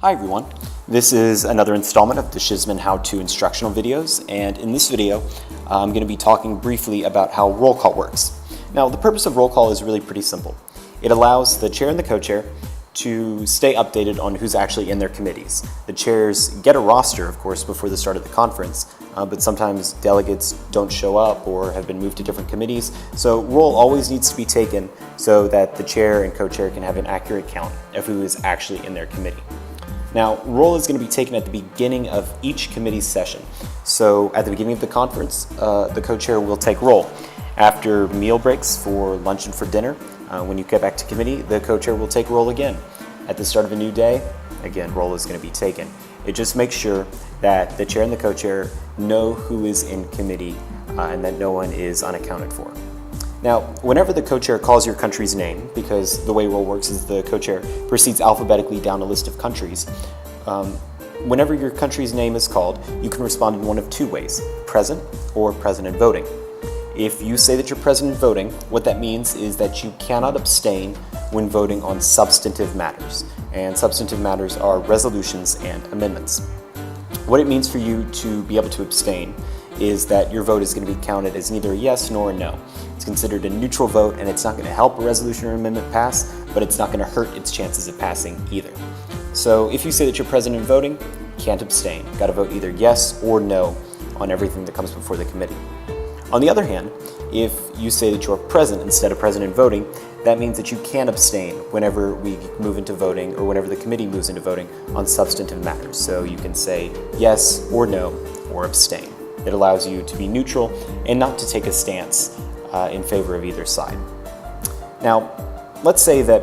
Hi everyone, this is another installment of the Shizman How-To instructional videos, and in this video I'm going to be talking briefly about how roll call works. Now the purpose of roll call is really pretty simple. It allows the chair and the co-chair to stay updated on who's actually in their committees. The chairs get a roster, of course, before the start of the conference, but sometimes delegates don't show up or have been moved to different committees, so roll always needs to be taken so that the chair and co-chair can have an accurate count of who is actually in their committee. Now, roll is going to be taken at the beginning of each committee session. So at the beginning of the conference, the co-chair will take roll. After meal breaks for lunch and for dinner, when you get back to committee, the co-chair will take roll again. At the start of a new day, again, roll is going to be taken. It just makes sure that the chair and the co-chair know who is in committee and that no one is unaccounted for. Now, whenever the co-chair calls your country's name, because the way roll works is the co-chair proceeds alphabetically down a list of countries, whenever your country's name is called, you can respond in one of two ways, present or present and voting. If you say that you're present and voting, what that means is that you cannot abstain when voting on substantive matters, and substantive matters are resolutions and amendments. What it means for you to be able to abstain is that your vote is going to be counted as neither a yes nor a no. It's considered a neutral vote, and it's not going to help a resolution or amendment pass, but it's not going to hurt its chances of passing either. So if you say that you're present in voting, you can't abstain. You've got to vote either yes or no on everything that comes before the committee. On the other hand, if you say that you're present instead of present in voting, that means that you can abstain whenever we move into voting or whenever the committee moves into voting on substantive matters. So you can say yes or no or abstain. It allows you to be neutral and not to take a stance in favor of either side. Now, let's say that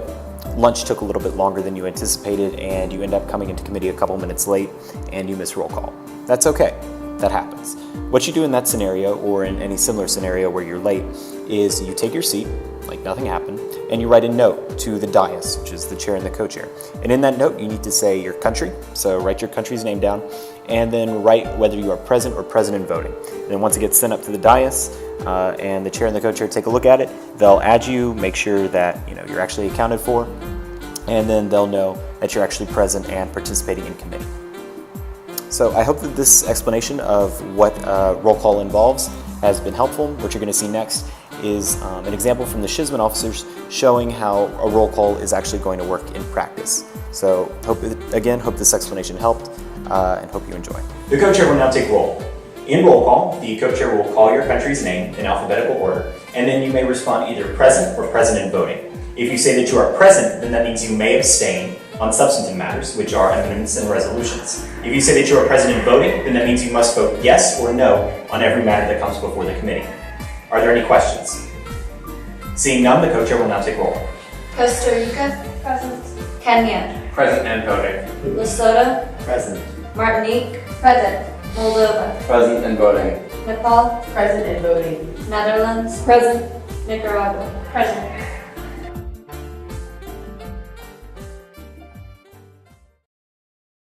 lunch took a little bit longer than you anticipated and you end up coming into committee a couple minutes late and you miss roll call. That's okay. That happens. What you do in that scenario, or in any similar scenario where you're late, is you take your seat, like nothing happened, and you write a note to the dais, which is the chair and the co-chair. And in that note, you need to say your country, so write your country's name down, and then write whether you are present or present in voting. And then once it gets sent up to the dais, and the chair and the co-chair take a look at it, they'll add you, make sure that you're actually accounted for, and then they'll know that you're actually present and participating in committee. So I hope that this explanation of what roll call involves has been helpful. What you're going to see next is an example from the Shizman officers showing how a roll call is actually going to work in practice. So hope this explanation helped and hope you enjoy. The co-chair will now take roll. In roll call, the co-chair will call your country's name in alphabetical order, and then you may respond either present or present in voting. If you say that you are present, then that means you may abstain on substantive matters, which are amendments and resolutions. If you say that you are present in voting, then that means you must vote yes or no on every matter that comes before the committee. Are there any questions? Seeing none, the co-chair will now take roll. Costa Rica, present. Kenya, Present and voting. Lesotho, Present. Martinique, present. Moldova, Present and voting. Nepal, Present and voting. Netherlands, Present. Nicaragua, present.